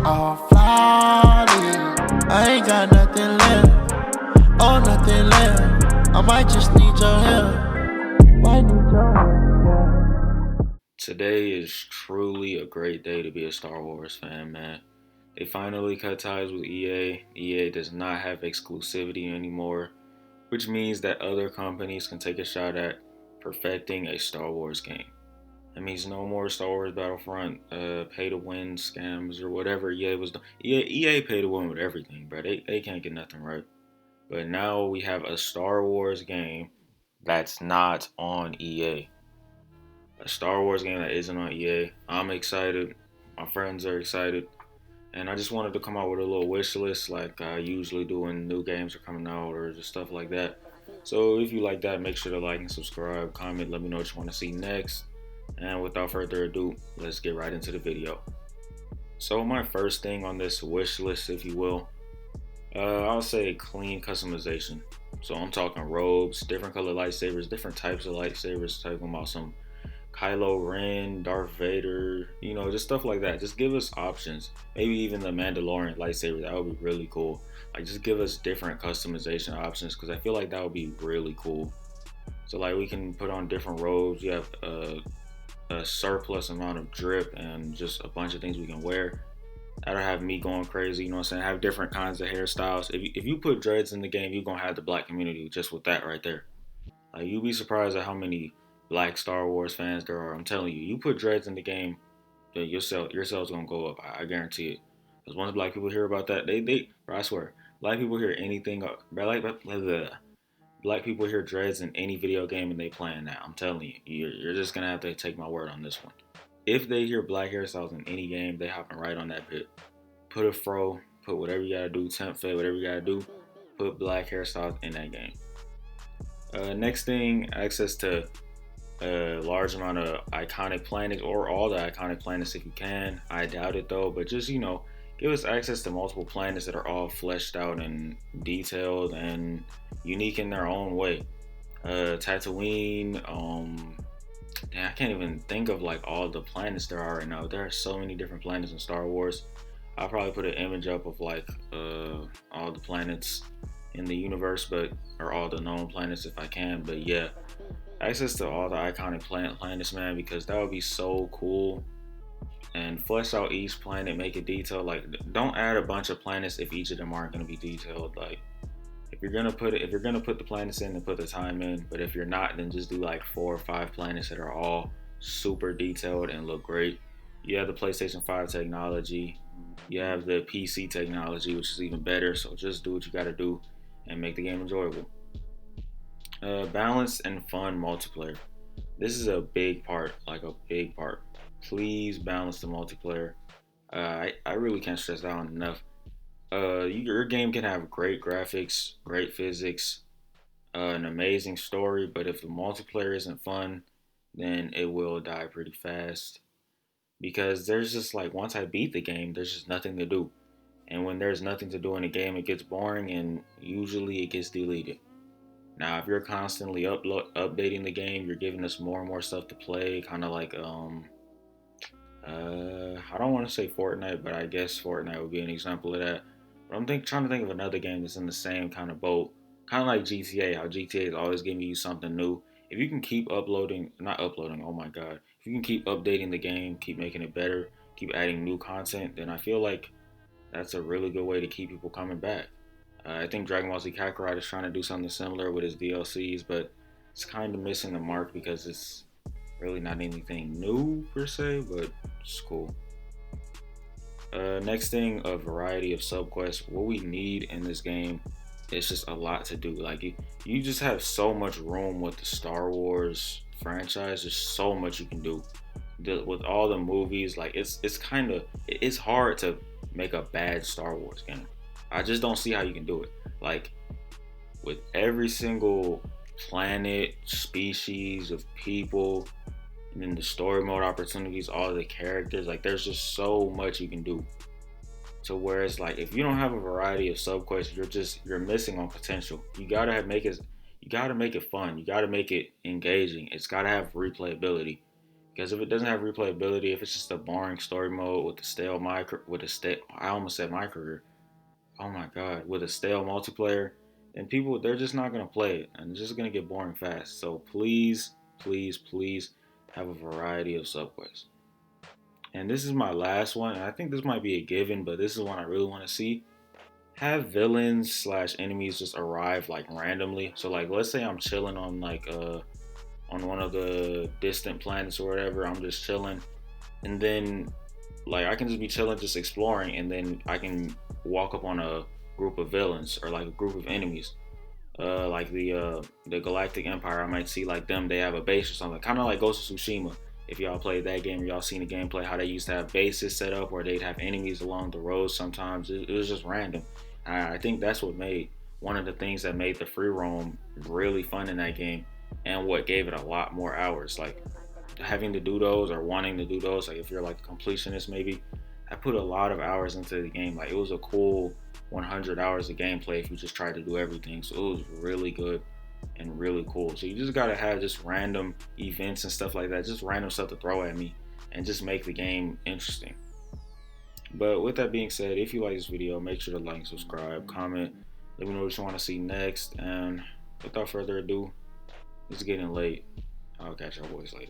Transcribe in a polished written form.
I'll fly to you. I ain't got nothing left. Oh, nothing left. I might just need your help. Might need your help, yeah. Today is truly a great day to be a Star Wars fan, man. They finally cut ties with EA. EA does not have exclusivity anymore, which means that other companies can take a shot at perfecting a Star Wars game. That means no more Star Wars Battlefront pay to win scams or whatever EA was doing. EA pay to win with everything, bro. They can't get nothing right. But now we have a Star Wars game that's not on EA. A Star Wars game that isn't on EA. I'm excited. My friends are excited. And I just wanted to come out with a little wish list like I usually do when new games are coming out or just stuff like that. So if you like that, make sure to like and subscribe, comment, let me know what you want to see next. And without further ado, let's get right into the video. So my first thing on this wish list, if you will, I'll say clean customization. So I'm talking robes, different color lightsabers, different types of lightsabers, talking about some Kylo Ren, Darth Vader, just stuff like that. Just give us options. Maybe even the Mandalorian lightsaber, that would be really cool. Like, just give us different customization options because I feel like that would be really cool. So, like, we can put on different robes. You have a surplus amount of drip and just a bunch of things we can wear. That'll have me going crazy, you know what I'm saying? Have different kinds of hairstyles. If you put dreads in the game, you're going to have the black community just with that right there. Like, you'll be surprised at how many black Star Wars fans there are. I'm telling you, you put dreads in the game, your sales gonna go up. I guarantee it. Because once black people hear about that, bro, I swear, black people hear anything, black people hear dreads in any video game and they playing that. I'm telling you, you're just gonna have to take my word on this one. If they hear black hairstyles in any game, they hopping right on that bit. Put a fro, put whatever you gotta do, temp fade, whatever you gotta do, put black hairstyles in that game. Next thing, access to a large amount of iconic planets or all the iconic planets if you can. I doubt it though, but just give us access to multiple planets that are all fleshed out and detailed and unique in their own way. Tatooine, I can't even think of like all the planets there are right now. There are so many different planets in Star Wars. I'll probably put an image up of like all the planets in the universe, or all the known planets if I can. But yeah, access to all the iconic planets, man, because that would be so cool. And flesh out each planet, make it detailed. Like, don't add a bunch of planets if each of them aren't going to be detailed. Like, if you're gonna put the planets in, then put the time in. But if you're not, then just do like 4 or 5 planets that are all super detailed and look great. You have the PlayStation 5 technology. You have the PC technology, which is even better. So just do what you got to do and make the game enjoyable. Balanced and fun multiplayer. This is a big part, like a big part. Please balance the multiplayer. I really can't stress that on enough. Your game can have great graphics, great physics, an amazing story, but if the multiplayer isn't fun, then it will die pretty fast. Because there's just like, once I beat the game, there's just nothing to do. And when there's nothing to do in a game, it gets boring and usually it gets deleted. Now, if you're constantly updating the game, you're giving us more and more stuff to play, kind of like I don't want to say Fortnite, but I guess Fortnite would be an example of that. But trying to think of another game that's in the same kind of boat, kind of like GTA. How GTA is always giving you something new. If you can keep not uploading, oh my god, if you can keep updating the game, keep making it better, keep adding new content, then I feel like that's a really good way to keep people coming back. I think Dragon Ball Z Kakarot is trying to do something similar with his DLCs, but it's kind of missing the mark because it's really not anything new per se, but it's cool. Next thing, a variety of subquests. What we need in this game is just a lot to do. Like, you just have so much room with the Star Wars franchise. There's so much you can do with all the movies. Like, it's hard to make a bad Star Wars game. I just don't see how you can do it. Like, with every single planet, species of people, and then the story mode opportunities, all the characters, like, there's just so much you can do. So whereas, like, if you don't have a variety of subquests, you're missing on potential. You gotta make it fun. You gotta make it engaging. It's gotta have replayability. Because if it doesn't have replayability, if it's just a boring story mode with the stale I almost said my career. Oh my god, with a stale multiplayer, then people they're just not gonna play it, and it's just gonna get boring fast. So please, please, please have a variety of subquests. And this is my last one, and I think this might be a given, but this is one I really want to see. Have villains slash enemies just arrive like randomly. So like, let's say I'm chilling on like on one of the distant planets or whatever. I'm just chilling, and then like I can just be chilling, just exploring, and then I can walk up on a group of villains or like a group of enemies. Like the Galactic Empire, I might see like them. They have a base or something, kind of like Ghost of Tsushima. If y'all played that game, or y'all seen the gameplay, how they used to have bases set up, or they'd have enemies along the road. Sometimes it was just random. I think that's what made one of the things that made the free roam really fun in that game, and what gave it a lot more hours. Like having to do those or wanting to do those, like if you're like a completionist maybe, I put a lot of hours into the game. Like it was a cool 100 hours of gameplay if you just tried to do everything. So it was really good and really cool. So you just gotta have just random events and stuff like that, just random stuff to throw at me and just make the game interesting. But with that being said, if you like this video, make sure to like, subscribe, comment, let me know what you want to see next. And without further ado, it's getting late. I'll catch y'all boys later.